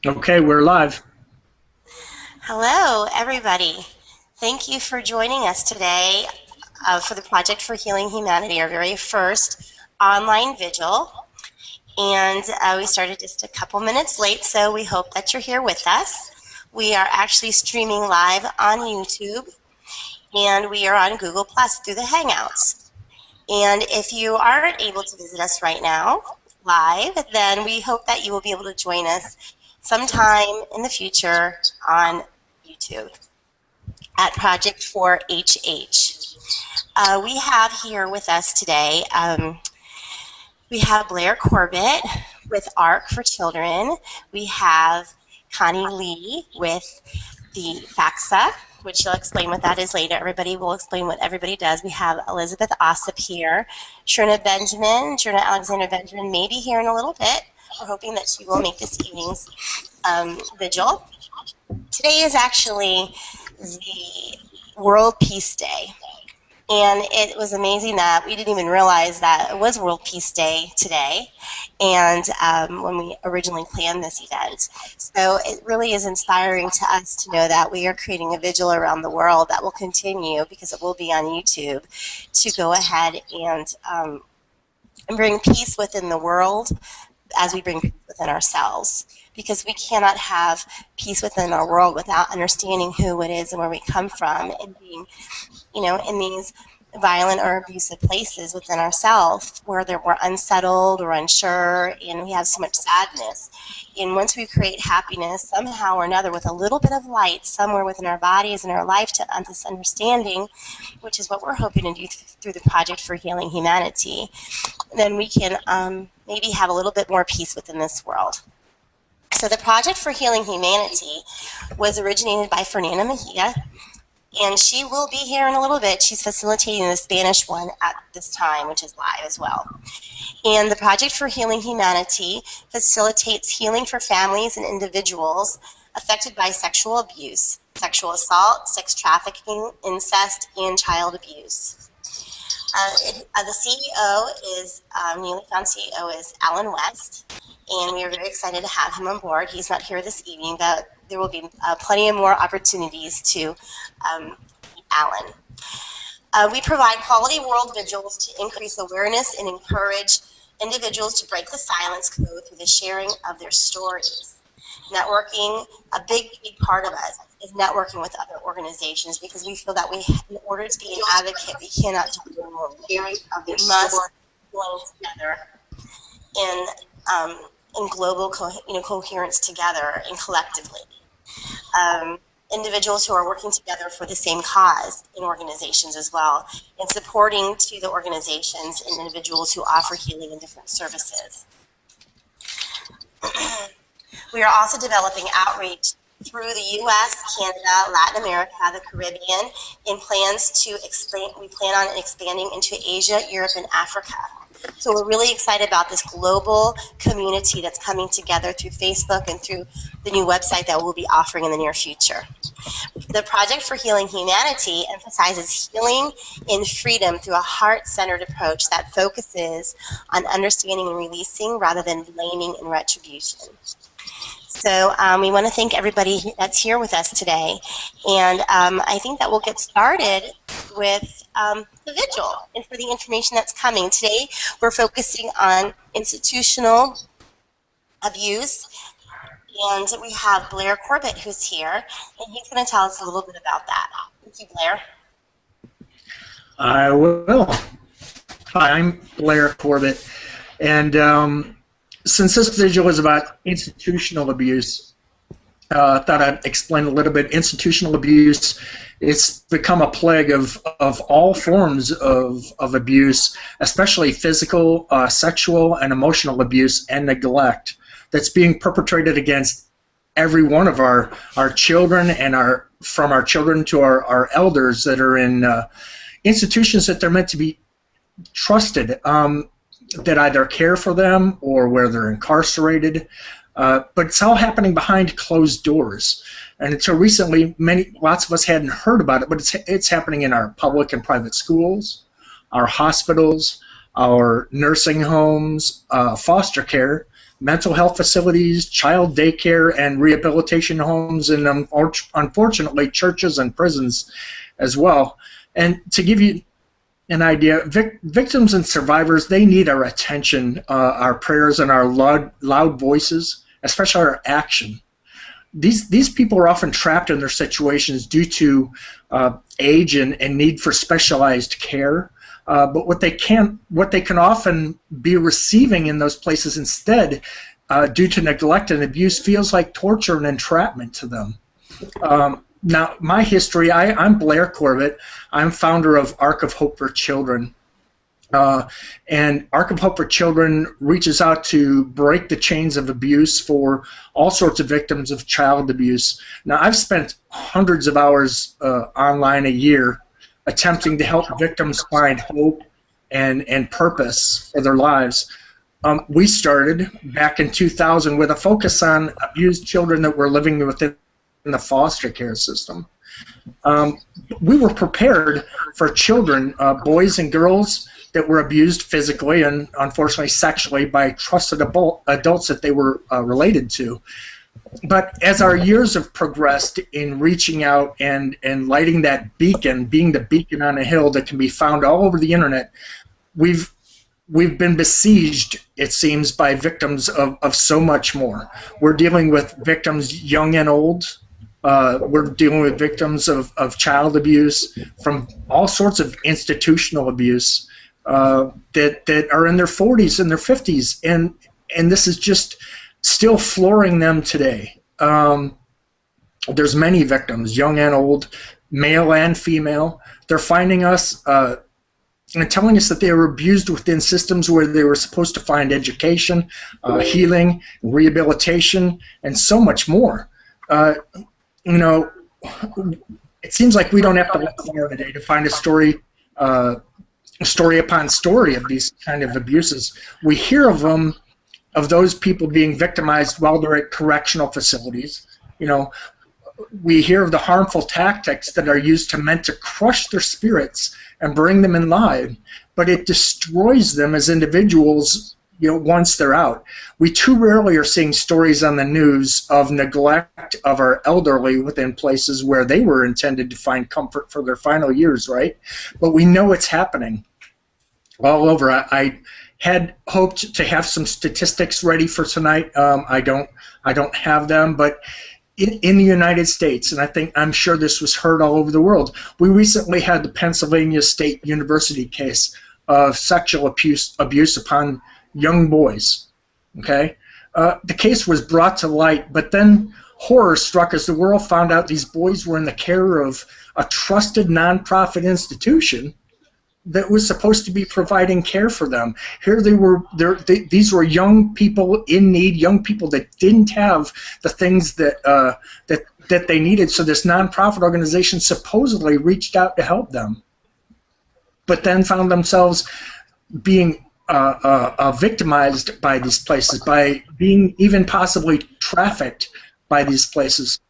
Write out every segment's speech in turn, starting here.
Okay, we're live. Hello, everybody. Thank you for joining us today for the Project for Healing Humanity, our very first online vigil. And we started just a couple minutes late, so we hope that you're here with us. We are actually streaming live on YouTube, and we are on Google Plus through the Hangouts. And if you aren't able to visit us right now live, then we hope that you will be able to join us sometime in the future on YouTube at Project 4HH. We have here with us today, we have Blair Corbett with ARC for Children. We have Connie Lee with the FAXA, which she'll explain what that is later. Everybody will explain what everybody does. We have Elizabeth Ossip here. Sherna Alexander Benjamin may be here in a little bit. We're hoping that she will make this evening's vigil. Today is actually the World Peace Day. And it was amazing that we didn't even realize that it was World Peace Day today, and when we originally planned this event. So it really is inspiring to us to know that we are creating a vigil around the world that will continue, because it will be on YouTube, to go ahead and bring peace within the world as we bring peace within ourselves. Because we cannot have peace within our world without understanding who it is and where we come from, and being, in these violent or abusive places within ourselves where we're unsettled or unsure, and we have so much sadness. And once we create happiness somehow or another with a little bit of light somewhere within our bodies and our life, to this understanding, which is what we're hoping to do through the Project for Healing Humanity, then we can maybe have a little bit more peace within this world. So the Project for Healing Humanity was originated by Fernanda Mejia, and she will be here in a little bit. She's facilitating the Spanish one at this time, which is live as well. And the Project for Healing Humanity facilitates healing for families and individuals affected by sexual abuse, sexual assault, sex trafficking, incest, and child abuse. The CEO is, newly found CEO is Alan West, and we are very excited to have him on board. He's not here this evening, but there will be plenty of more opportunities to meet Alan. We provide quality world vigils to increase awareness and encourage individuals to break the silence code through the sharing of their stories. Networking, a big part of us, is networking with other organizations, because we feel that in order to be an advocate, we cannot do it alone. We must join together in global coherence together and collectively. Individuals who are working together for the same cause in organizations as well, and supporting to the organizations and individuals who offer healing and different services. We are also developing outreach through the U.S., Canada, Latin America, the Caribbean, and we plan on expanding into Asia, Europe, and Africa. So we're really excited about this global community that's coming together through Facebook and through the new website that we'll be offering in the near future. The Project for Healing Humanity emphasizes healing and freedom through a heart-centered approach that focuses on understanding and releasing rather than blaming and retribution. So we want to thank everybody that's here with us today. And I think that we'll get started with the vigil and for the information that's coming. Today we're focusing on institutional abuse. And we have Blair Corbett who's here, and he's going to tell us a little bit about that. Thank you, Blair. I will. Hi, I'm Blair Corbett, and since this vigil is about institutional abuse, I thought I'd explain a little bit. Institutional abuse, it's become a plague of all forms of abuse, especially physical, sexual, and emotional abuse and neglect that's being perpetrated against every one of our children, and from our children to our elders that are in institutions that they're meant to be trusted, that either care for them or where they're incarcerated. But it's all happening behind closed doors. And until recently, lots of us hadn't heard about it, but it's happening in our public and private schools, our hospitals, our nursing homes, foster care, mental health facilities, child daycare, and rehabilitation homes, and unfortunately churches and prisons as well. And to give you an idea, victims and survivors, they need our attention, our prayers, and our loud voices, especially our action. These people are often trapped in their situations due to age and need for specialized care. But what they can often be receiving in those places instead, due to neglect and abuse, feels like torture and entrapment to them. Now, my history, I'm Blair Corbett. I'm founder of Ark of Hope for Children. And Ark of Hope for Children reaches out to break the chains of abuse for all sorts of victims of child abuse. Now, I've spent hundreds of hours online a year attempting to help victims find hope and purpose for their lives. We started back in 2000 with a focus on abused children that were living within the foster care system. We were prepared for children, boys and girls, that were abused physically and unfortunately sexually by trusted adults that they were related to. But as our years have progressed in reaching out and lighting that beacon, being the beacon on a hill that can be found all over the internet, we've been besieged, it seems, by victims of so much more. We're dealing with victims young and old. We're dealing with victims of child abuse, from all sorts of institutional abuse, that are in their 40s and their 50s, and this is just still flooring them today. There's many victims, young and old, male and female. They're finding us and telling us that they were abused within systems where they were supposed to find education, healing, rehabilitation, and so much more. You know, it seems like we don't have to look far today to find a story upon story of these kind of abuses. We hear of them, of those people being victimized while they're at correctional facilities. You know, we hear of the harmful tactics that are used meant to crush their spirits and bring them in line, but it destroys them as individuals, you know, once they're out. We too rarely are seeing stories on the news of neglect of our elderly within places where they were intended to find comfort for their final years, right? But we know it's happening all over. I had hoped to have some statistics ready for tonight. I don't have them, but in the United States, and I'm sure this was heard all over the world, we recently had the Pennsylvania State University case of sexual abuse upon young boys. Okay, the case was brought to light, but then horror struck as the world found out these boys were in the care of a trusted nonprofit institution that was supposed to be providing care for them. Here they were. These were young people in need, young people that didn't have the things that they needed. So this nonprofit organization supposedly reached out to help them, but then found themselves being victimized by these places, by being even possibly trafficked by these places.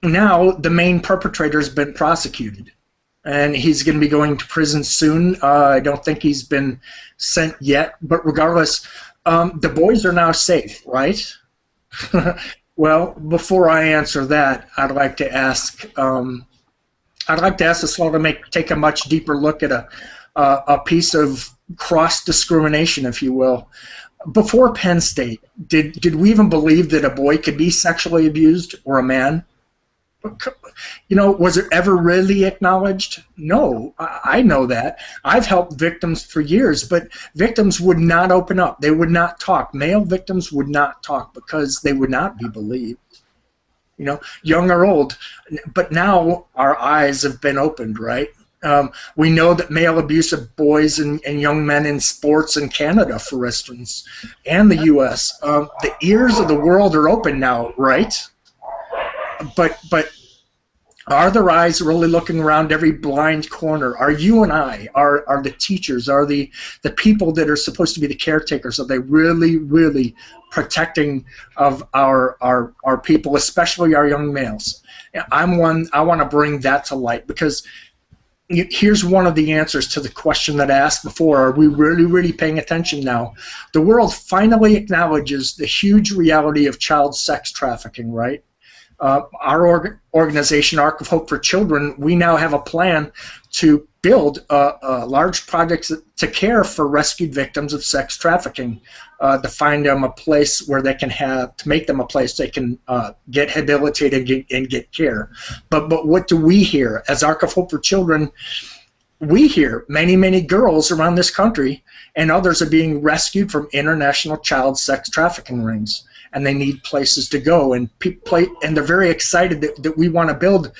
Now the main perpetrator has been prosecuted, and he's going to be going to prison soon. I don't think he's been sent yet, but regardless, the boys are now safe, right? Well, before I answer that, I'd like to ask us all to take a much deeper look at a piece of cross-discrimination, if you will. Before Penn State, did we even believe that a boy could be sexually abused, or a man? You know, was it ever really acknowledged? No, I know that. I've helped victims for years, but victims would not open up. They would not talk. Male victims would not talk because they would not be believed. You know, young or old. But now our eyes have been opened, right? We know that male abuse of boys and young men in sports in Canada, for instance, and the U.S. The ears of the world are open now, right? But are their eyes really looking around every blind corner? Are you and I, are the teachers, are the people that are supposed to be the caretakers, are they really, really protecting of our people, especially our young males? I'm one, I want to bring that to light, because Here's one of the answers to the question that I asked before. Are we really, really paying attention now? The world finally acknowledges the huge reality of child sex trafficking, right? Our organization, Arc of Hope for Children, we now have a plan to build large projects to care for rescued victims of sex trafficking, to find them a place where they can to make them a place they can get rehabilitated and get care. But what do we hear? As Arc of Hope for Children, we hear many, many girls around this country and others are being rescued from international child sex trafficking rings, and they need places to go, and and they're very excited that we want to build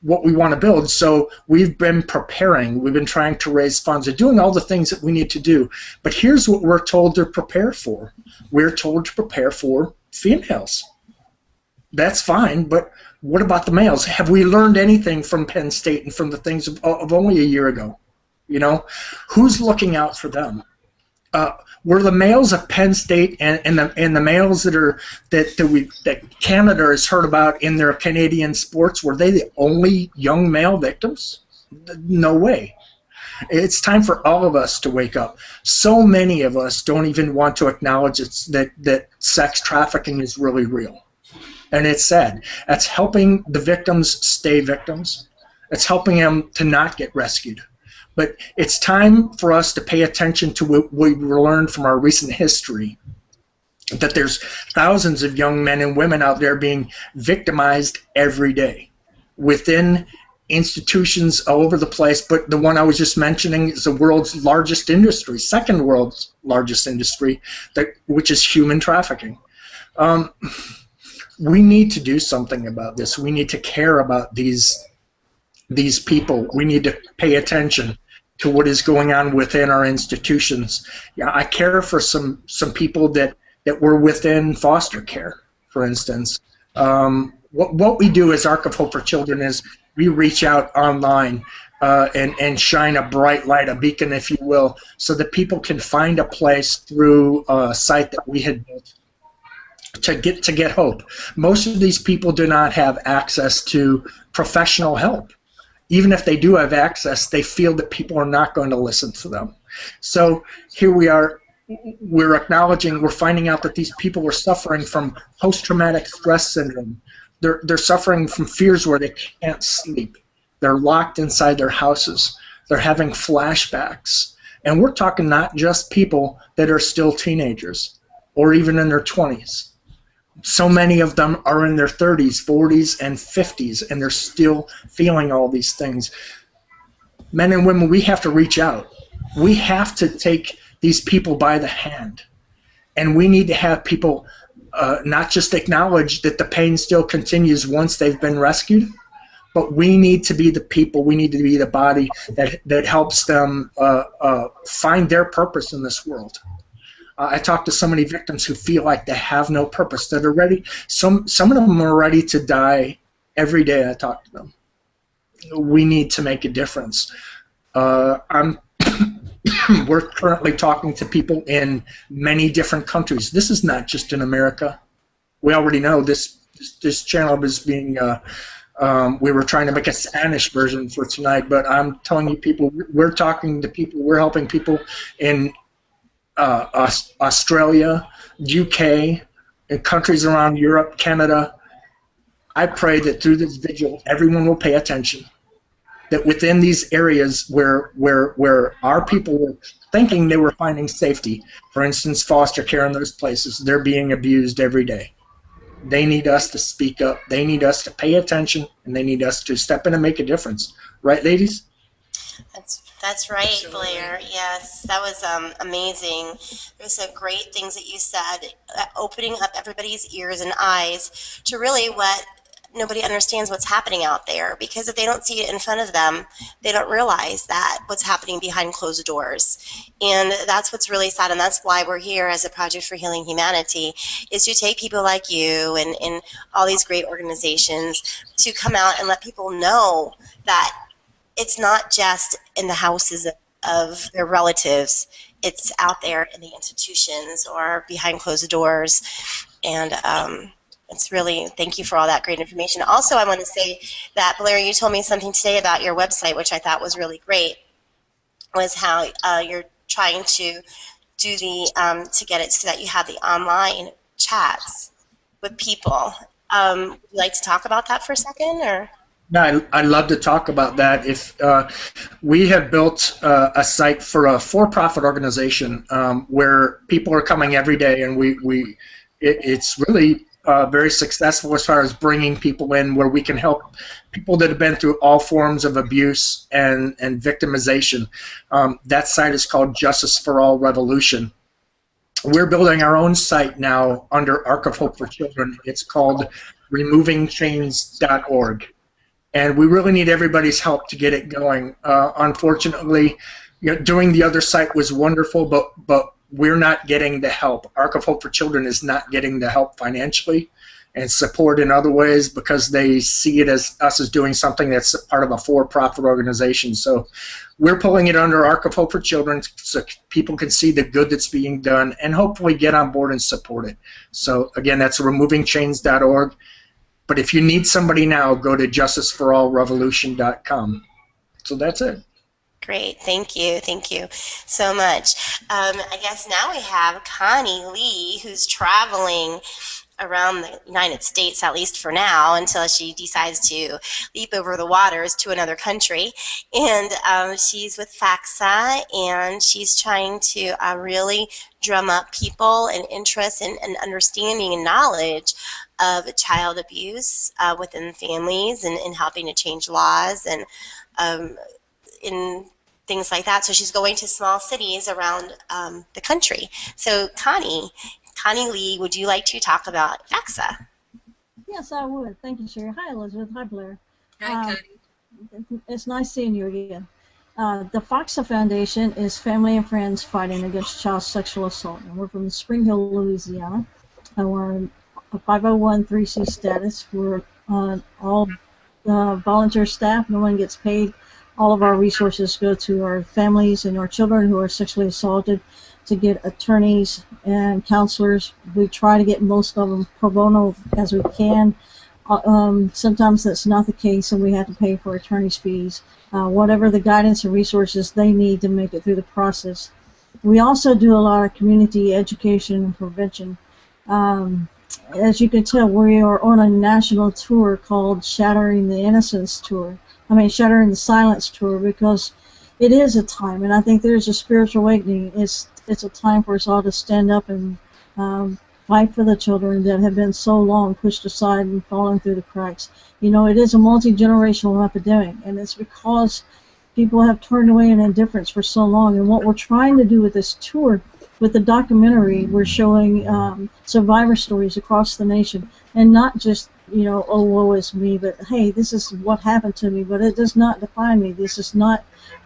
what we want to build. So we've been preparing. We've been trying to raise funds and doing all the things that we need to do. But here's what we're told to prepare for. We're told to prepare for females. That's fine, but what about the males? Have we learned anything from Penn State and from the things of only a year ago? You know, who's looking out for them? Were the males of Penn State and the males that Canada has heard about in their Canadian sports, were they the only young male victims? No way. It's time for all of us to wake up. So many of us don't even want to acknowledge that sex trafficking is really real. And it's sad. That's helping the victims stay victims. It's helping them to not get rescued. But it's time for us to pay attention to what we learned from our recent history, that there's thousands of young men and women out there being victimized every day within institutions all over the place. But the one I was just mentioning is the world's largest industry, second world's largest industry, which is human trafficking. We need to do something about this. We need to care about these people. We need to pay attention to what is going on within our institutions. Yeah, I care for some people that were within foster care, for instance. What we do as Arc of Hope for Children is we reach out online and shine a bright light, a beacon, if you will, so that people can find a place through a site that we had built to get hope. Most of these people do not have access to professional help. Even if they do have access, they feel that people are not going to listen to them. So here we are, we're acknowledging, we're finding out that these people are suffering from post-traumatic stress syndrome. They're suffering from fears where they can't sleep. They're locked inside their houses. They're having flashbacks. And we're talking not just people that are still teenagers or even in their 20s. So many of them are in their 30s, 40s, and 50s, and they're still feeling all these things. Men and women, we have to reach out. We have to take these people by the hand. And we need to have people not just acknowledge that the pain still continues once they've been rescued, but we need to be the people, we need to be the body that helps them find their purpose in this world. I talk to so many victims who feel like they have no purpose, that are ready. Some of them are ready to die every day I talk to them. We need to make a difference. We're currently talking to people in many different countries. This is not just in America. We already know this channel was being, we were trying to make a Spanish version for tonight, but I'm telling you people, we're talking to people, we're helping people in Australia, UK, and countries around Europe, Canada. I pray that through this vigil, everyone will pay attention. That within these areas where our people were thinking they were finding safety, for instance, foster care in those places, they're being abused every day. They need us to speak up. They need us to pay attention, and they need us to step in and make a difference. Right, ladies? That's right, Blair. Yes, that was amazing. There's some great things that you said, opening up everybody's ears and eyes to really what nobody understands what's happening out there, because if they don't see it in front of them, they don't realize that what's happening behind closed doors. And that's what's really sad, and that's why we're here as a Project for Healing Humanity, is to take people like you and all these great organizations to come out and let people know that it's not just in the houses of their relatives. It's out there in the institutions or behind closed doors. And It's really, thank you for all that great information. Also, I want to say that, Blair, you told me something today about your website, which I thought was really great, was how you're trying to do the, to get it so that you have the online chats with people. Would you like to talk about that for a second, or? Yeah, I'd love to talk about that. If we have built a site for a for-profit organization where people are coming every day, and it's really very successful as far as bringing people in, where we can help people that have been through all forms of abuse and victimization. That site is called Justice for All Revolution. We're building our own site now under Arc of Hope for Children. It's called removingchains.org. And we really need everybody's help to get it going. Unfortunately, doing the other site was wonderful, but we're not getting the help. Arc of Hope for Children is not getting the help financially and support in other ways because they see it as us as doing something that's part of a for-profit organization. So we're pulling it under Arc of Hope for Children so people can see the good that's being done and hopefully get on board and support it. So again, that's removingchains.org. But if you need somebody now, go to justiceforallrevolution.com. So that's it. Great, thank you so much. I guess now we have Connie Lee, who's traveling around the United States, at least for now, until she decides to leap over the waters to another country. And she's with FACSA, and she's trying to really drum up people and interest and understanding and knowledge of child abuse within families and helping to change laws and in things like that. So she's going to small cities around the country. So Connie Lee, would you like to talk about FACSA? Yes, I would. Thank you, Sherry. Hi, Elizabeth. Hi, Blair. Hi, Connie. It's nice seeing you again. The FACSA Foundation is Family and Friends Fighting Against Child Sexual Assault. And we're from Spring Hill, Louisiana. And we're in a 501(c) status. We're all volunteer staff. No one gets paid. All of our resources go to our families and our children who are sexually assaulted to get attorneys and counselors. We try to get most of them pro bono as we can. Sometimes that's not the case, and we have to pay for attorney's fees. Whatever the guidance and resources they need to make it through the process. We also do a lot of community education and prevention. As you can tell, we are on a national tour called Shattering the Innocence Tour. Shattering the Silence Tour, because it is a time, and I think there's a spiritual awakening. It's a time for us all to stand up and fight for the children that have been so long pushed aside and fallen through the cracks. It is a multi-generational epidemic, and it's because people have turned away in indifference for so long. And what we're trying to do with this tour, with the documentary, we're showing survivor stories across the nation, and not just oh, woe is me, but hey, this is what happened to me, but it does not define me. This is not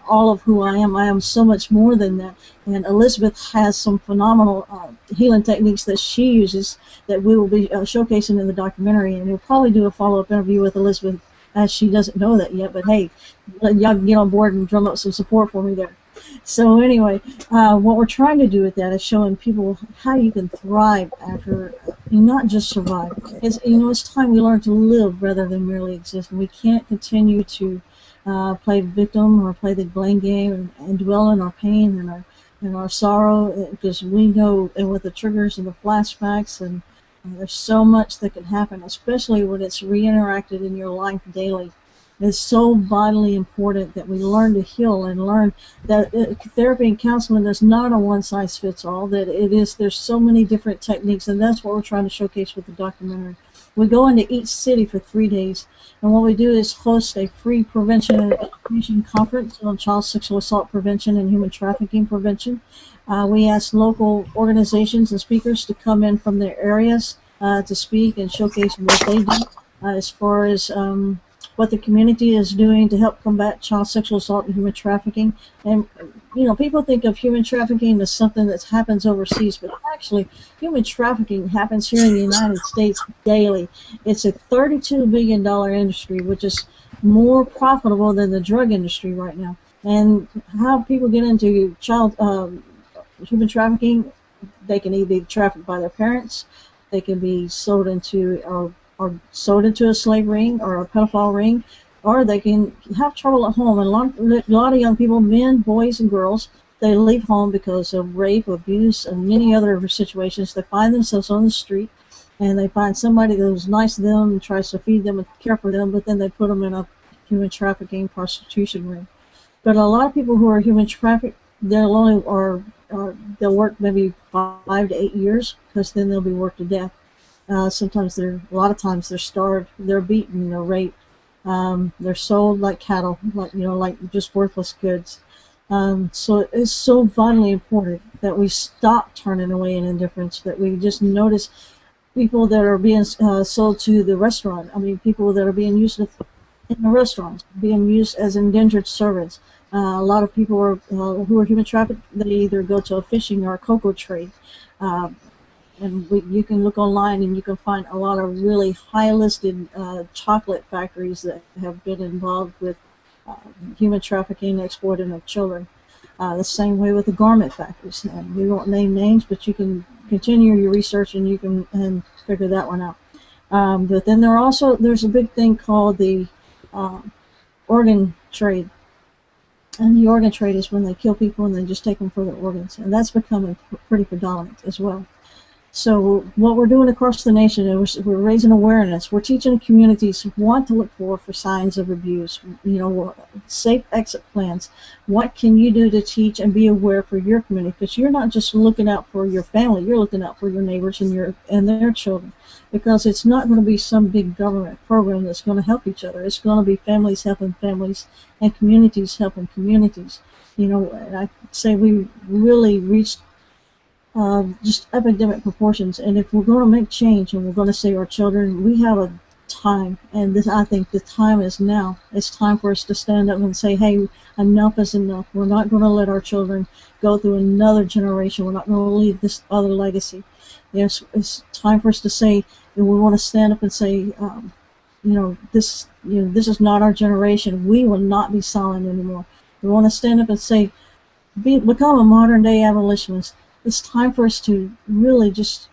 all of who I am. I am so much more than that. And Elizabeth has some phenomenal healing techniques that she uses that we will be showcasing in the documentary, and we'll probably do a follow-up interview with Elizabeth, as she doesn't know that yet, but hey, y'all can get on board and drum up some support for me there. So anyway, what we're trying to do with that is showing people how you can thrive after, not just survive. It's time we learn to live rather than merely exist. And we can't continue to play victim or play the blame game and dwell in our pain and our sorrow, because we know, and with the triggers and the flashbacks, and there's so much that can happen, especially when it's re-interacted in your life daily. It's so vitally important that we learn to heal and learn that therapy and counseling is not a one-size-fits-all, that there's so many different techniques, and that's what we're trying to showcase with the documentary. We go into each city for 3 days, and what we do is host a free prevention and education conference on child sexual assault prevention and human trafficking prevention. We ask local organizations and speakers to come in from their areas to speak and showcase what they do as far as what the community is doing to help combat child sexual assault and human trafficking. And people think of human trafficking as something that happens overseas, but actually human trafficking happens here in the United States daily. It's a $32 billion industry, which is more profitable than the drug industry right now. And how people get into child human trafficking, they can either be trafficked by their parents, They can be sold into or sold into a slave ring or a pedophile ring, or they can have trouble at home. And a lot of young people, men, boys, and girls, they leave home because of rape, abuse, and many other situations. They find themselves on the street, and they find somebody who's nice to them and tries to feed them and care for them, but then they put them in a human trafficking, prostitution ring. But a lot of people who are human trafficked, they'll only they'll work maybe 5 to 8 years, because then they'll be worked to death. Sometimes a lot of times they're starved, they're beaten, they're raped, they're sold like cattle, like just worthless goods. So it's so vitally important that we stop turning away in indifference, that we just notice people that are being sold to the restaurant. I mean, people that are being used in the restaurants, being used as indentured servants. A lot of people who are human trafficked, they either go to a fishing or a cocoa trade. Uh, and you can look online and you can find a lot of really high-listed chocolate factories that have been involved with human trafficking, exploiting of children. The same way with the garment factories. And we won't name names, but you can continue your research and you can figure that one out. But then there's a big thing called the organ trade. And the organ trade is when they kill people and they just take them for their organs. And that's becoming pretty predominant as well. So what we're doing across the nation is we're raising awareness. We're teaching communities what to look for signs of abuse. Safe exit plans. What can you do to teach and be aware for your community? Because you're not just looking out for your family. You're looking out for your neighbors and their children. Because it's not going to be some big government program that's going to help each other. It's going to be families helping families and communities helping communities. And I say we really reached just epidemic proportions. And if we're going to make change and we're going to save our children, we have a time. And I think the time is now. It's time for us to stand up and say, hey, enough is enough. We're not going to let our children go through another generation. We're not going to leave this other legacy. It's time for us to say, and we want to stand up and say, this is not our generation. We will not be silent anymore. We want to stand up and say, become a modern day abolitionist. It's time for us to really just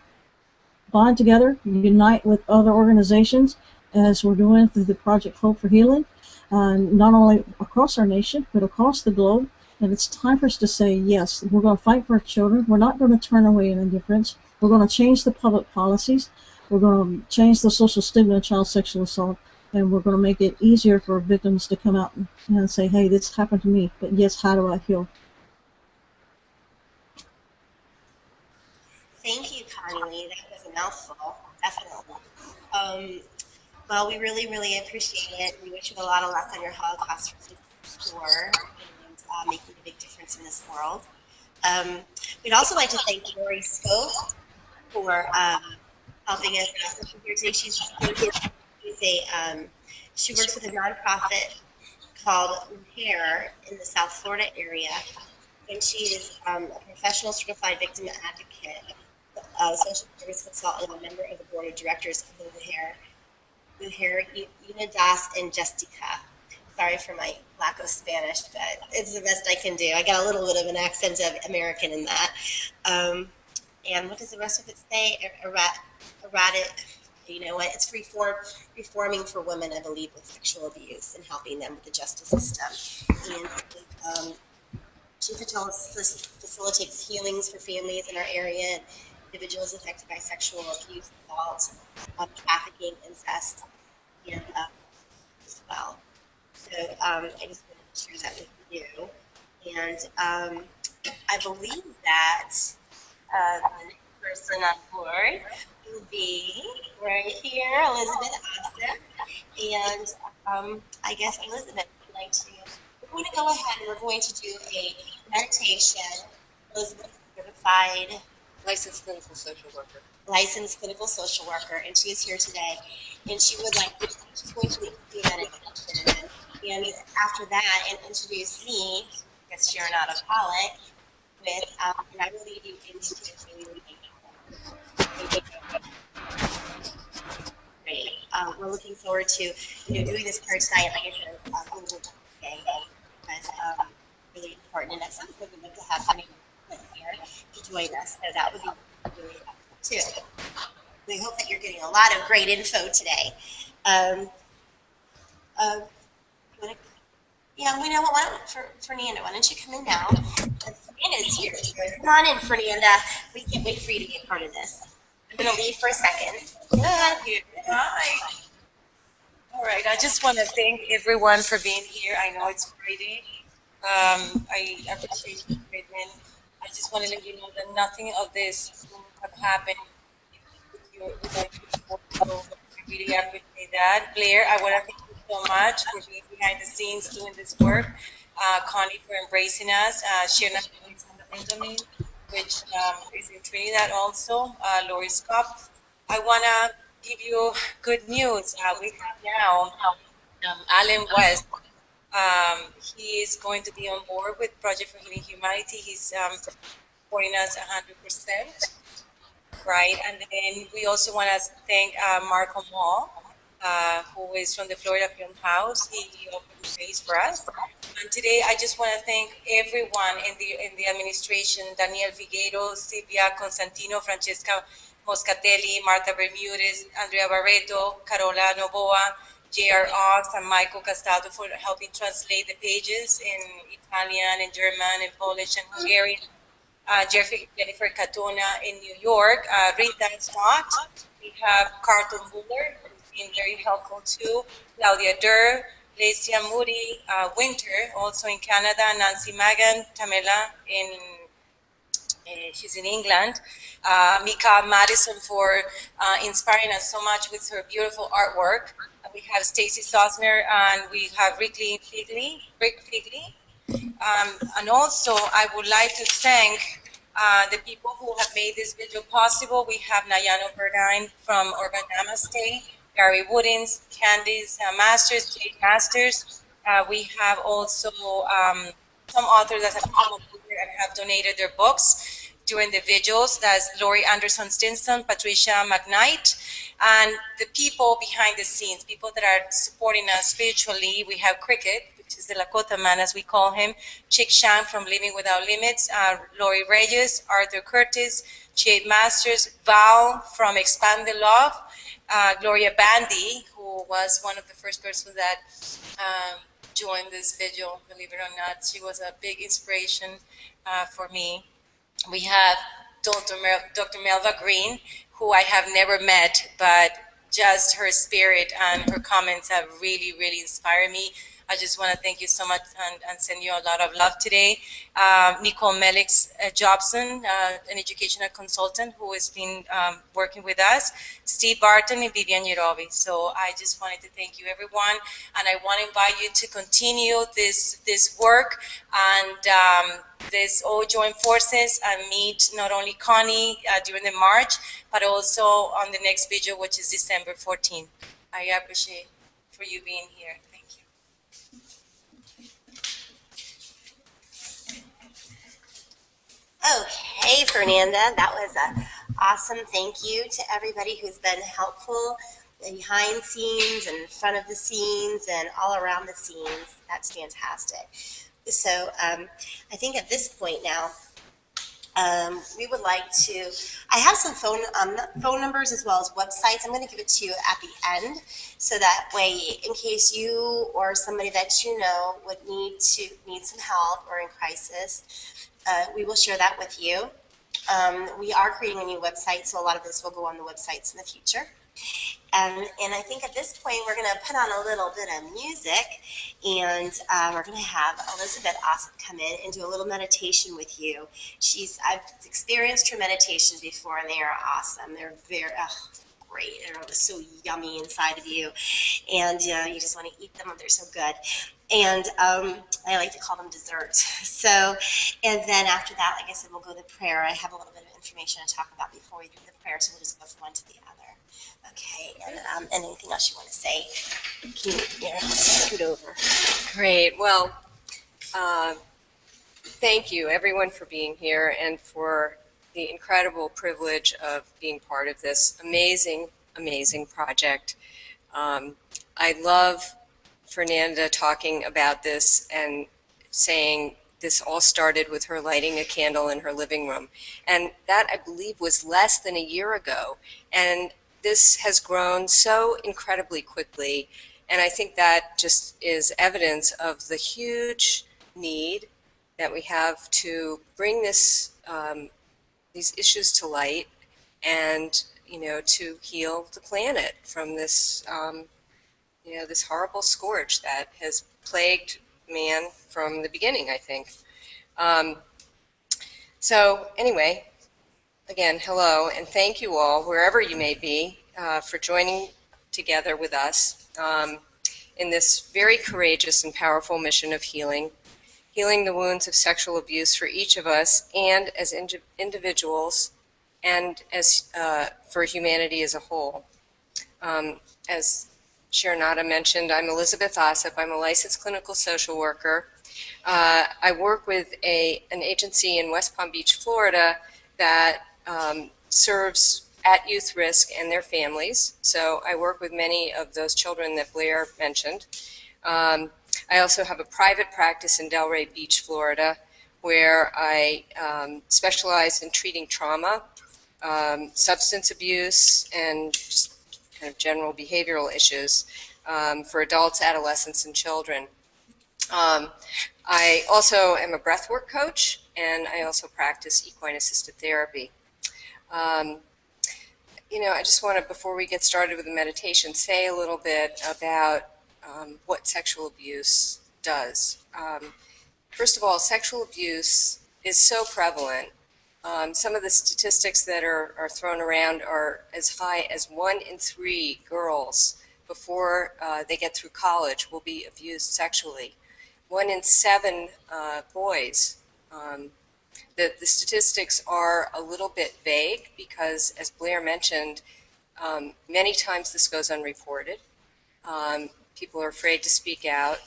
bond together, unite with other organizations, as we're doing through the Project Hope for Healing, not only across our nation, but across the globe. And it's time for us to say, yes, we're going to fight for our children. We're not going to turn away in indifference. We're going to change the public policies. We're going to change the social stigma of child sexual assault. And we're going to make it easier for victims to come out and say, hey, this happened to me, but yes, how do I heal? Thank you, Connie. That was a mouthful, definitely. Well, we really, really appreciate it. We wish you a lot of luck on your Holocaust tour and making a big difference in this world. We'd also like to thank Lori Scope for helping us out here today. She works with a nonprofit called Hair in the South Florida area, and she is a professional certified victim advocate, social service consultant, and a member of the board of directors of Mujer, Unidas, and Justica. Sorry for my lack of Spanish, but it's the best I can do. I got a little bit of an accent of American in that. And what does the rest of it say? Erratic. You know what? It's reforming for women, I believe, with sexual abuse and helping them with the justice system. And she facilitates healings for families in our area and individuals affected by sexual abuse, assault, trafficking, incest, and as well. So I just wanted to share that with you. And I believe that the next person on board will be right here, Elizabeth Austin. And I guess Elizabeth would like to. We're going to go ahead and we're going to do a meditation. Elizabeth is a certified licensed clinical social worker, and she is here today. And she's going to lead the meditation. And after that, and introduce me, I guess you're not a colic, with, and I will lead you into great. We're looking forward to doing this prayer tonight. Like I said, a little today, but really important. And at some point, we'd love to have somebody here to join us. So that would be really helpful too. we hope that you're getting a lot of great info today. Um, yeah, we know what. Why don't, Fernanda, why don't you come in now? Fernanda's here. So come on in, Fernanda. We can't wait for you to be a part of this. I'm going to leave for a second. Thank you. Hi. All right. I just want to thank everyone for being here. I know it's Friday. I appreciate your commitment. I just want to let you know that nothing of this would have happened without your support. So I really appreciate that. Blair, I want to thank you so much for being behind the scenes doing this work. Connie for embracing us. Shirna from San Domingo, which is in Trinidad also. Lori Scott. I want to give you good news. We have now Alan West. He is going to be on board with Project for Healing Humanity. He's supporting us 100%, right? And then we also want to thank Marco Mall, who is from the Florida Film House. He opened space for us. And today, I just want to thank everyone in the administration: Daniel Figueiro, Silvia Constantino, Francesca Moscatelli, Marta Bermudez, Andrea Barreto, Carola Novoa, J.R. Ox, and Michael Castaldo for helping translate the pages in Italian and German and Polish and Hungarian. Jennifer Catona in New York, Rita Scott. We have Carlton Buller, who's been very helpful too. Claudia Durr, Lecia Moody, Winter, also in Canada. Nancy Magan, Tamela she's in England. Mika Madison for inspiring us so much with her beautiful artwork. We have Stacy Sosner, and we have Rick Figley. And also, I would like to thank the people who have made this video possible. We have Nayano Burdine from Urban Namaste, Gary Woodins, Candice Masters, Jade Masters. We have also some authors that have come up here and have donated their books during the vigils. That's Laurie Anderson Stinson, Patricia McKnight, and the people behind the scenes, people that are supporting us spiritually. We have Cricket, which is the Lakota man, as we call him, Chick Shang from Living Without Limits, Lori Reyes, Arthur Curtis, Jade Masters, Val from Expand the Love, Gloria Bandy, who was one of the first persons that joined this vigil, believe it or not. She was a big inspiration for me. We have Dr. Melva Green, who I have never met, but just her spirit and her comments have really, really inspired me. I just want to thank you so much and send you a lot of love today. Nicole Melix Jobson, an educational consultant who has been working with us. Steve Barton and Vivian Yerovi. So I just wanted to thank you, everyone. And I want to invite you to continue this work and this all join forces and meet not only Connie during the march, but also on the next video, which is December 14th. I appreciate for you being here. Thank you. Okay, Fernanda, that was an awesome thank you to everybody who's been helpful behind scenes and in front of the scenes and all around the scenes. That's fantastic. So I think at this point now, we would like to, I have some phone numbers as well as websites. I'm going to give it to you at the end, so that way, in case you or somebody that you know would need some help or in crisis, we will share that with you. We are creating a new website, so a lot of this will go on the websites in the future. And I think at this point we're going to put on a little bit of music, and we're going to have Elizabeth Ossip come in and do a little meditation with you. I've experienced her meditations before, and they are awesome. They're very great. They're so yummy inside of you, and you just want to eat them. They're so good. And I like to call them desserts. So, and then after that, like I said, we'll go to prayer. I have a little bit of information to talk about before we do the prayer, so we'll just go from one to the other. Okay, and anything else you want to say? Can you scoot over? Great. Well, thank you, everyone, for being here and for the incredible privilege of being part of this amazing, amazing project. I love Fernanda talking about this and saying this all started with her lighting a candle in her living room. And that, I believe, was less than a year ago. And this has grown so incredibly quickly, and I think that just is evidence of the huge need that we have to bring this these issues to light, and to heal the planet from this this horrible scourge that has plagued man from the beginning, I think. So anyway, again, hello, and thank you all, wherever you may be, for joining together with us in this very courageous and powerful mission of healing the wounds of sexual abuse for each of us, and as individuals, and as for humanity as a whole. As Sharonata mentioned, I'm Elizabeth Ossip. I'm a licensed clinical social worker. I work with an agency in West Palm Beach, Florida, that serves at youth risk and their families. So I work with many of those children that Blair mentioned. I also have a private practice in Delray Beach, Florida, where I specialize in treating trauma, substance abuse, and just kind of general behavioral issues for adults, adolescents, and children. I also am a breathwork coach, and I also practice equine-assisted therapy. I just want to, before we get started with the meditation, say a little bit about what sexual abuse does. First of all, sexual abuse is so prevalent. Some of the statistics that are thrown around are as high as 1 in 3 girls before they get through college will be abused sexually. 1 in 7 boys. The statistics are a little bit vague because, as Blair mentioned, many times this goes unreported. People are afraid to speak out,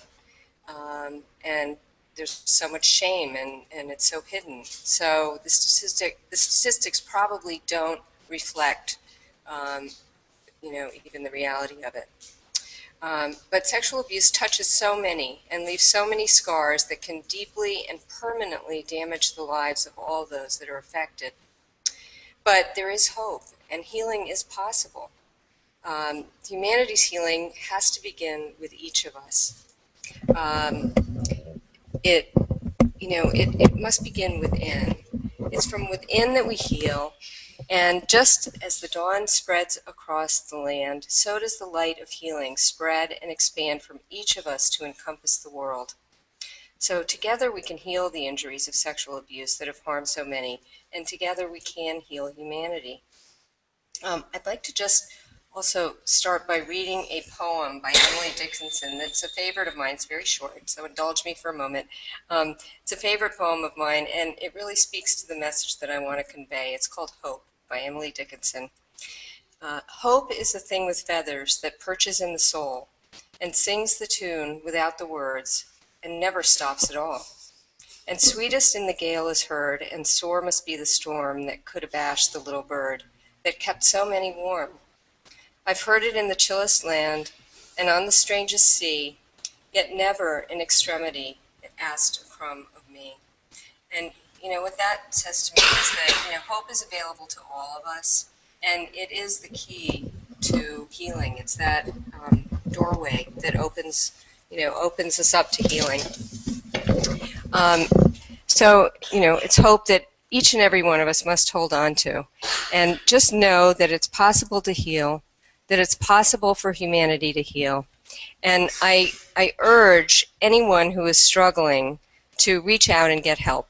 and there's so much shame, and it's so hidden. So the statistics probably don't reflect, even the reality of it. But sexual abuse touches so many and leaves so many scars that can deeply and permanently damage the lives of all those that are affected. But there is hope, and healing is possible. Humanity's healing has to begin with each of us. It must begin within. It's from within that we heal, and just as the dawn spreads across the land, so does the light of healing spread and expand from each of us to encompass the world. So together we can heal the injuries of sexual abuse that have harmed so many, and together we can heal humanity. I'd like to just also start by reading a poem by Emily Dickinson that's a favorite of mine. It's very short, so indulge me for a moment. It's a favorite poem of mine, and it really speaks to the message that I want to convey. It's called Hope by Emily Dickinson. Hope is the thing with feathers that perches in the soul and sings the tune without the words and never stops at all. And sweetest in the gale is heard, and sore must be the storm that could abash the little bird that kept so many warm. I've heard it in the chillest land and on the strangest sea, yet never in extremity it asked a crumb of me. And what that says to me is that hope is available to all of us, and it is the key to healing. It's that doorway that opens us up to healing. So it's hope that each and every one of us must hold on to, and just know that it's possible to heal, that it's possible for humanity to heal. And I urge anyone who is struggling to reach out and get help.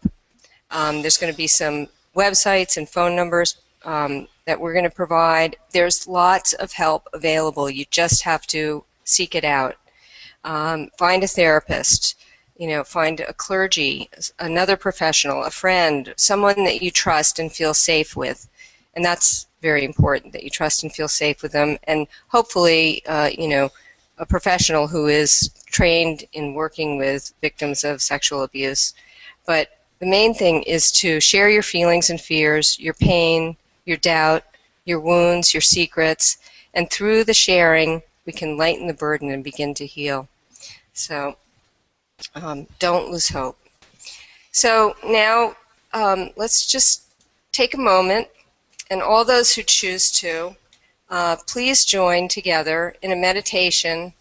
There's going to be some websites and phone numbers that we're going to provide. There's lots of help available. You just have to seek it out. Find a therapist, find a clergy, another professional, a friend, someone that you trust and feel safe with. And that's very important, that you trust and feel safe with them. And hopefully, a professional who is trained in working with victims of sexual abuse. But the main thing is to share your feelings and fears, your pain, your doubt, your wounds, your secrets, and through the sharing, we can lighten the burden and begin to heal. So don't lose hope. So now let's just take a moment, and all those who choose to, please join together in a meditation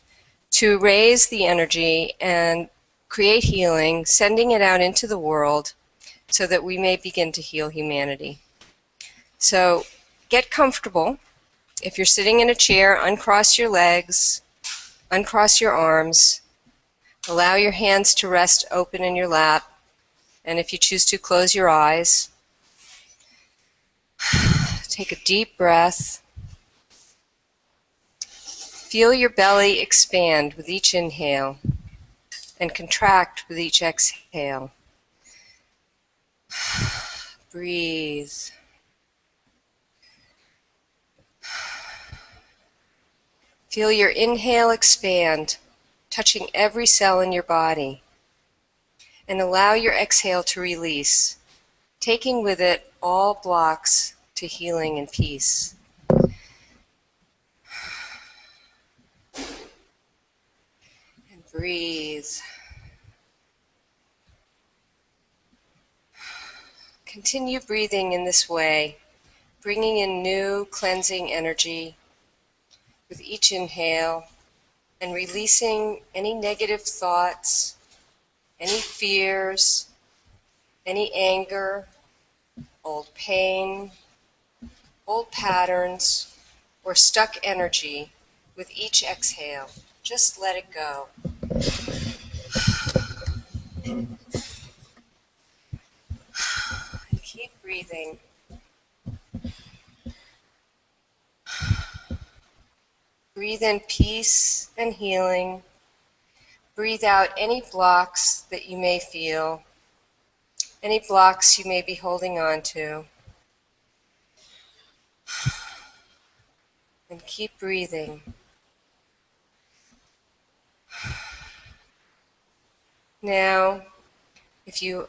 to raise the energy and create healing, sending it out into the world so that we may begin to heal humanity. So get comfortable. If you're sitting in a chair, uncross your legs, uncross your arms, allow your hands to rest open in your lap, and if you choose to, close your eyes. Take a deep breath. Feel your belly expand with each inhale and contract with each exhale. Breathe. Feel your inhale expand, touching every cell in your body, and allow your exhale to release, taking with it all blocks to healing and peace. And breathe. Continue breathing in this way, bringing in new cleansing energy with each inhale and releasing any negative thoughts, any fears, any anger, old pain, old patterns, or stuck energy with each exhale. Just let it go. And keep breathing. Breathe in peace and healing. Breathe out any blocks that you may feel, any blocks you may be holding on to. And keep breathing. Now, if you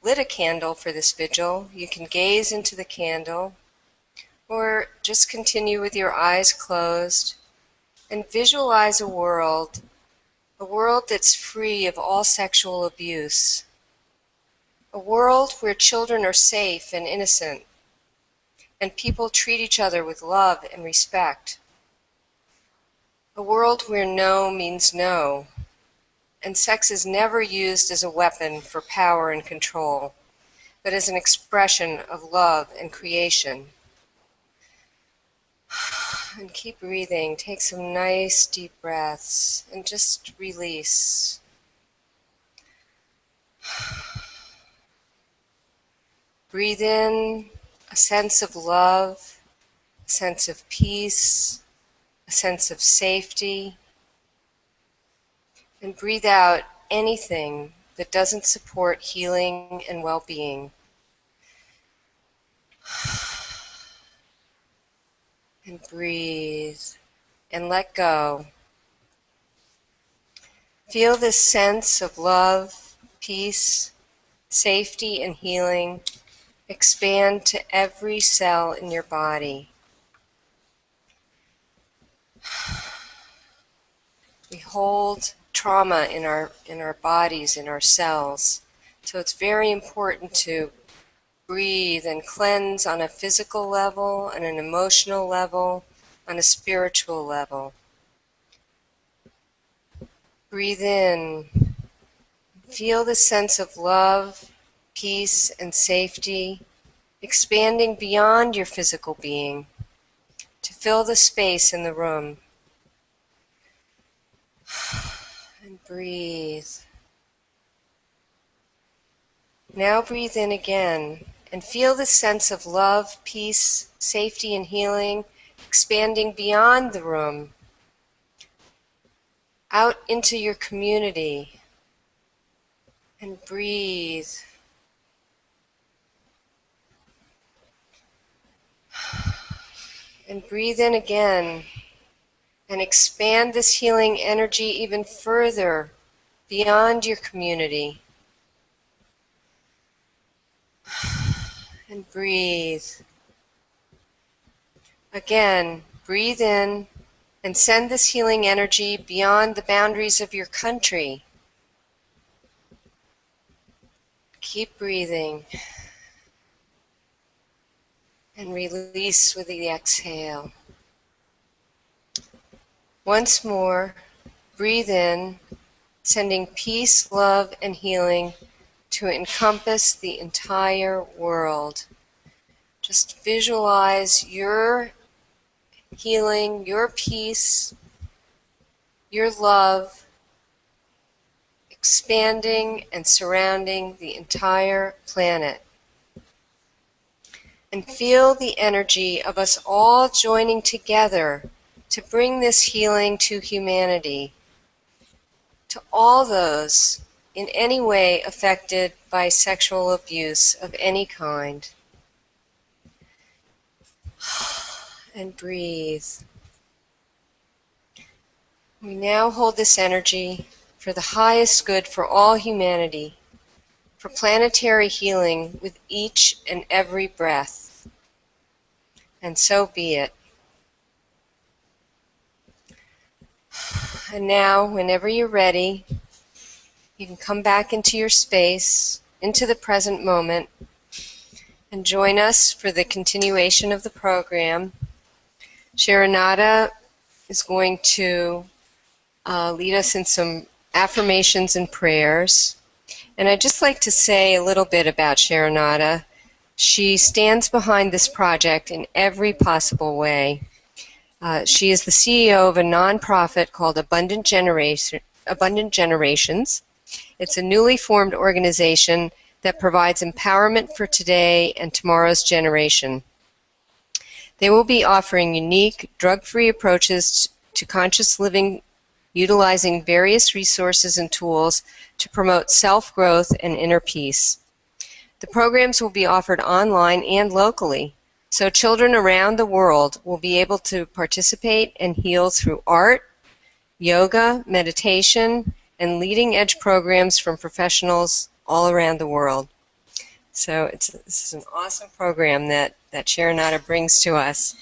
lit a candle for this vigil, you can gaze into the candle or just continue with your eyes closed and visualize a world that's free of all sexual abuse, a world where children are safe and innocent, and people treat each other with love and respect, a world where no means no, and sex is never used as a weapon for power and control, but as an expression of love and creation. And keep breathing. Take some nice deep breaths and just release. Breathe in a sense of love, a sense of peace, a sense of safety, and breathe out anything that doesn't support healing and well-being. And breathe and let go. Feel this sense of love, peace, safety, and healing expand to every cell in your body. We hold trauma in our bodies, in our cells. So it's very important to breathe and cleanse on a physical level, on an emotional level, on a spiritual level. Breathe in. Feel the sense of love, peace, and safety expanding beyond your physical being to fill the space in the room. And breathe. Now breathe in again and feel the sense of love, peace, safety, and healing expanding beyond the room, out into your community. And breathe. And breathe in again and expand this healing energy even further beyond your community. And breathe. Again, breathe in and send this healing energy beyond the boundaries of your country. Keep breathing. And release with the exhale. Once more, breathe in, sending peace, love, and healing to encompass the entire world. Just visualize your healing, your peace, your love, expanding and surrounding the entire planet. And feel the energy of us all joining together to bring this healing to humanity, to all those in any way affected by sexual abuse of any kind. And breathe. We now hold this energy for the highest good for all humanity, for planetary healing with each and every breath. And so be it. And now, whenever you're ready, you can come back into your space, into the present moment, and join us for the continuation of the program. Sharonada is going to lead us in some affirmations and prayers. And I'd just like to say a little bit about Sharonada. She stands behind this project in every possible way. She is the CEO of a nonprofit called Abundant Generations. It's a newly formed organization that provides empowerment for today and tomorrow's generation. They will be offering unique, drug-free approaches to conscious living, utilizing various resources and tools to promote self-growth and inner peace. The programs will be offered online and locally, so children around the world will be able to participate and heal through art, yoga, meditation, and leading-edge programs from professionals all around the world. So this is an awesome program that Sharonada brings to us.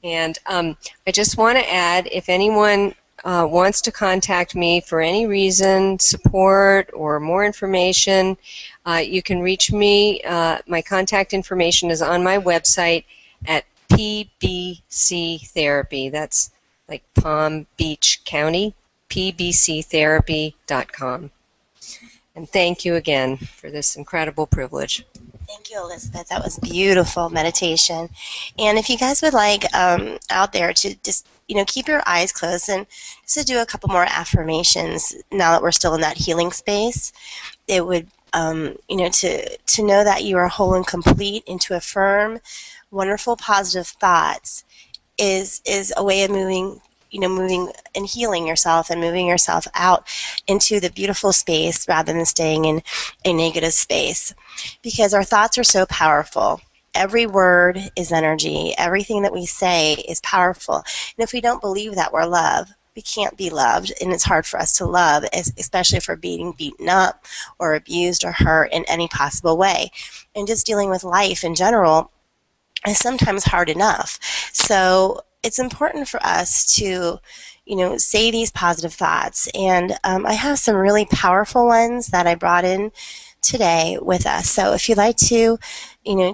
And I just want to add, if anyone wants to contact me for any reason, support, or more information, you can reach me. My contact information is on my website at PBC Therapy. That's like Palm Beach County, pbctherapy.com. And thank you again for this incredible privilege. Thank you, Elizabeth. That was beautiful meditation. And if you guys would like out there to just, keep your eyes closed and just to do a couple more affirmations now that we're still in that healing space, it would, to know that you are whole and complete, and to affirm wonderful positive thoughts is a way of moving and healing yourself and moving yourself out into the beautiful space rather than staying in a negative space. Because our thoughts are so powerful. Every word is energy. Everything that we say is powerful. And if we don't believe that we're loved, we can't be loved, and it's hard for us to love, especially if we're being beaten up or abused or hurt in any possible way. And just dealing with life in general is sometimes hard enough. So it's important for us to, say these positive thoughts. And I have some really powerful ones that I brought in today with us. So if you'd like to,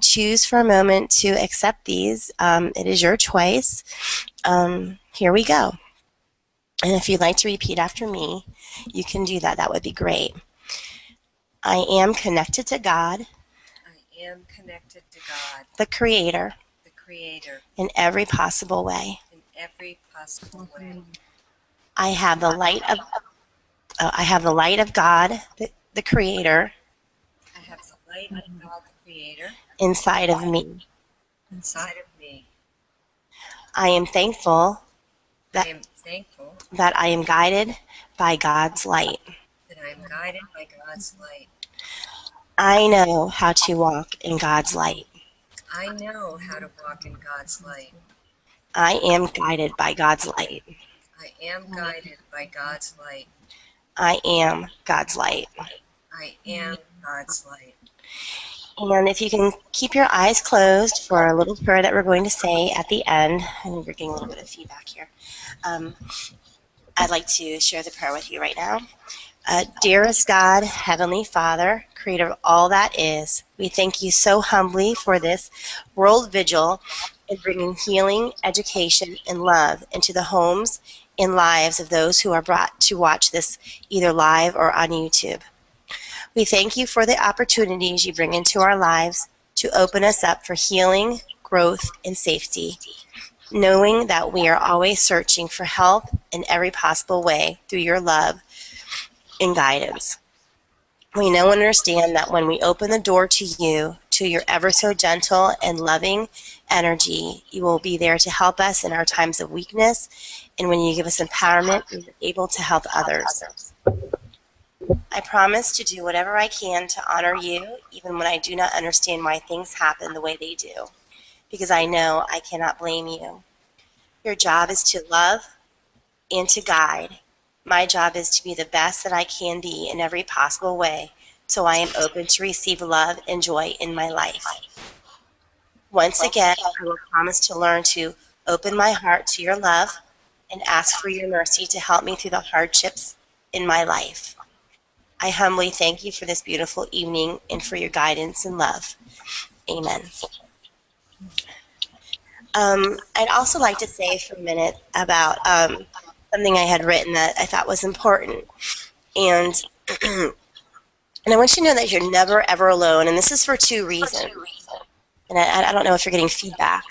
choose for a moment to accept these, it is your choice. Here we go. And if you'd like to repeat after me, you can do that. That would be great. I am connected to God. I am connected to God, The Creator. In every possible way. I have the light of God, the Creator. I have the light of God, the Creator, inside of me. I am thankful that I am guided by God's light. I know how to walk in God's light. I know how to walk in God's light. I am guided by God's light. I am guided by God's light. I am God's light. I am God's light. And if you can keep your eyes closed for a little prayer that we're going to say at the end, and we're getting a little bit of feedback here, I'd like to share the prayer with you right now. Dearest God, Heavenly Father, Creator of all that is, we thank you so humbly for this World Vigil in bringing healing, education, and love into the homes and lives of those who are brought to watch this either live or on YouTube. We thank you for the opportunities you bring into our lives to open us up for healing, growth, and safety, knowing that we are always searching for help in every possible way through your love and guidance. We know and understand that when we open the door to you, to your ever so gentle and loving energy, you will be there to help us in our times of weakness, and when you give us empowerment, we are able to help others. I promise to do whatever I can to honor you, even when I do not understand why things happen the way they do, because I know I cannot blame you. Your job is to love and to guide. My job is to be the best that I can be in every possible way, so I am open to receive love and joy in my life. Once again, I will promise to learn to open my heart to your love and ask for your mercy to help me through the hardships in my life. I humbly thank you for this beautiful evening and for your guidance and love. Amen. I'd also like to say for a minute about something I had written that I thought was important. And and I want you to know that you're never, ever alone. And this is for two reasons. And I don't know if you're getting feedback.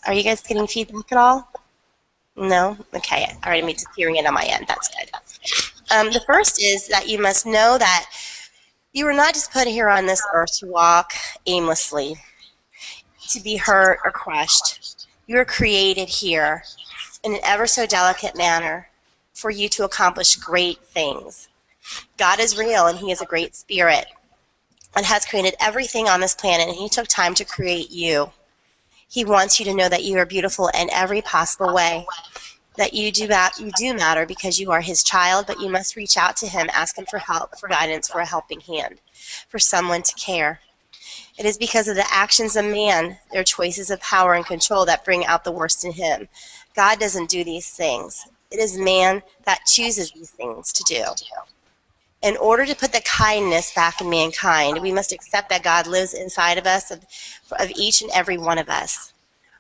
Are you guys getting feedback at all? No? Okay. All right. I'm just hearing it on my end. That's good. The first is that you must know that you were not just put here on this earth to walk aimlessly, to be hurt or crushed. You were created here in an ever so delicate manner for you to accomplish great things. God is real, and He is a great spirit and has created everything on this planet, and He took time to create you. He wants you to know that you are beautiful in every possible way, that you do matter because you are His child, but you must reach out to Him, ask Him for help, for guidance, for a helping hand, for someone to care. It is because of the actions of man, their choices of power and control, that bring out the worst in him. God doesn't do these things. It is man that chooses these things to do. In order to put the kindness back in mankind, we must accept that God lives inside of us, of each and every one of us.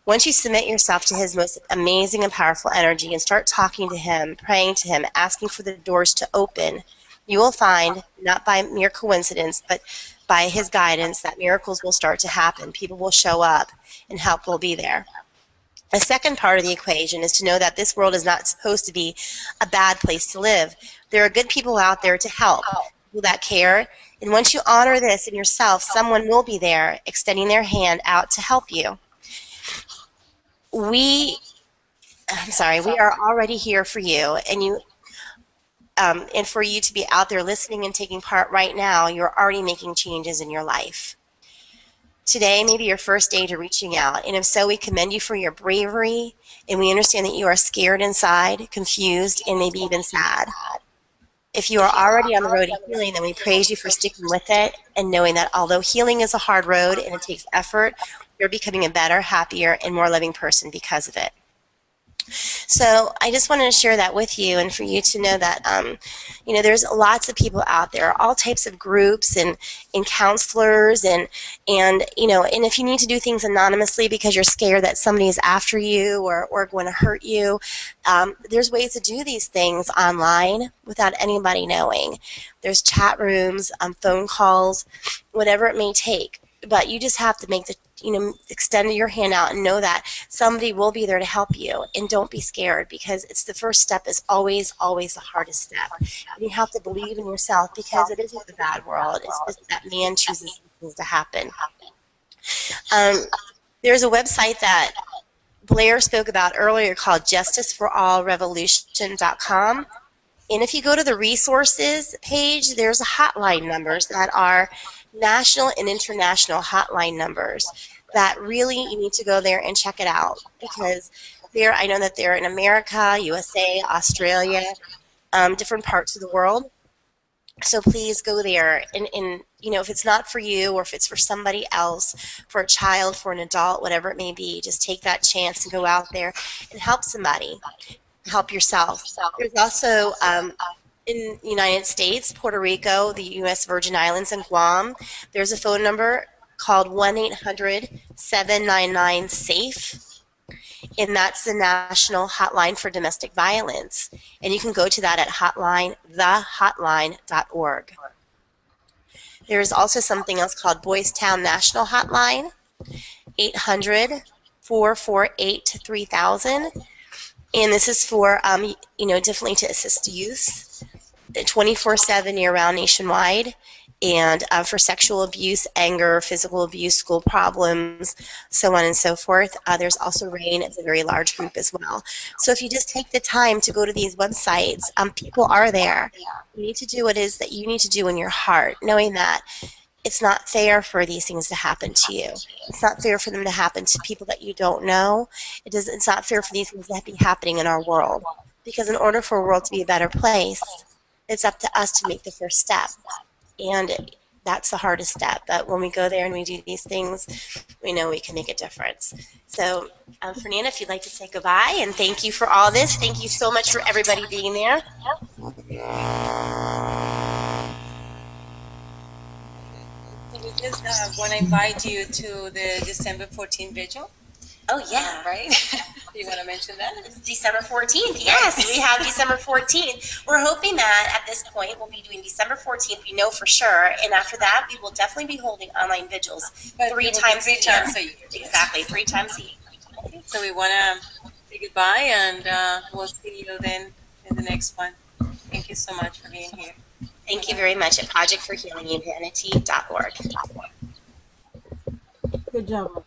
Once you submit yourself to His most amazing and powerful energy and start talking to Him, praying to Him, asking for the doors to open, you will find, not by mere coincidence, but by His guidance, that miracles will start to happen. People will show up and help will be there. The second part of the equation is to know that this world is not supposed to be a bad place to live. There are good people out there to help, people that care. And once you honor this in yourself, someone will be there extending their hand out to help you. We are already here for you, and for you to be out there listening and taking part right now. You're already making changes in your life. Today may be your first day to reaching out, and if so, we commend you for your bravery, and we understand that you are scared inside, confused, and maybe even sad. If you are already on the road to healing, then we praise you for sticking with it and knowing that although healing is a hard road and it takes effort, you're becoming a better, happier, and more loving person because of it. So I just wanted to share that with you, and for you to know that, there's lots of people out there, all types of groups and counselors, and if you need to do things anonymously because you're scared that somebody is after you or going to hurt you, there's ways to do these things online without anybody knowing. There's chat rooms, phone calls, whatever it may take. But you just have to make extend your hand out and know that somebody will be there to help you. And don't be scared, because it's the first step is always, always the hardest step. And you have to believe in yourself, because it isn't the bad world. It's just that man chooses things to happen. There's a website that Blair spoke about earlier called justiceforallrevolution.com. And if you go to the resources page, there's hotline numbers that are national and international hotline numbers that really you need to go there and check it out, because I know that they're in America, USA, Australia, different parts of the world. So please go there, and if it's not for you, or if it's for somebody else, for a child, for an adult, whatever it may be, just take that chance and go out there and help somebody. Help yourself. There's also in the United States, Puerto Rico, the U.S. Virgin Islands, and Guam, there's a phone number called 1-800-799-SAFE. And that's the national hotline for domestic violence. And you can go to that at thehotline.org. There is also something else called Boys Town National Hotline, 800-448-3000. And this is for, definitely to assist youth, 24/7 year-round nationwide. And for sexual abuse, anger, physical abuse, school problems, so on and so forth. There's also RAIN. It's a very large group as well. So if you just take the time to go to these websites, people are there. You need to do what it is that you need to do in your heart, knowing that it's not fair for these things to happen to you. It's not fair for them to happen to people that you don't know. It's not fair for these things to be happening in our world. Because in order for a world to be a better place, it's up to us to make the first step. And that's the hardest step. But when we go there and we do these things, we know we can make a difference. So, Fernanda, if you'd like to say goodbye, and thank you for all this. Thank you so much for everybody being there. So we just want to invite you to the December 14th vigil. Oh, yeah. Right? Do you want to mention that? It's December 14th. Yes, we have December 14th. We're hoping that at this point we'll be doing December 14th. We know for sure. And after that, we will definitely be holding online vigils three times a year. Exactly, 3 times a year. Okay, so we want to say goodbye, and we'll see you then in the next one. Thank you so much for being here. Thank you very much at projectforhealinghumanity.org. Good job.